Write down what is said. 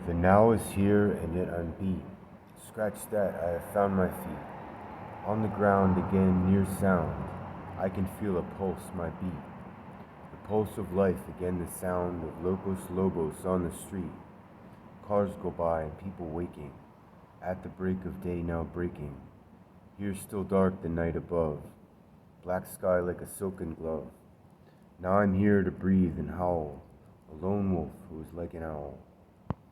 The now is here and yet unbeat. Scratch that, I have found my feet. On the ground again, near sound. I can feel a pulse, my beat. The pulse of life, again the sound of Locos Lobos on the street. Cars go by and people waking. At the break of day now breaking. Here still dark the night above. Black sky like a silken glove. Now I'm here to breathe and howl. A lone wolf who is like an owl.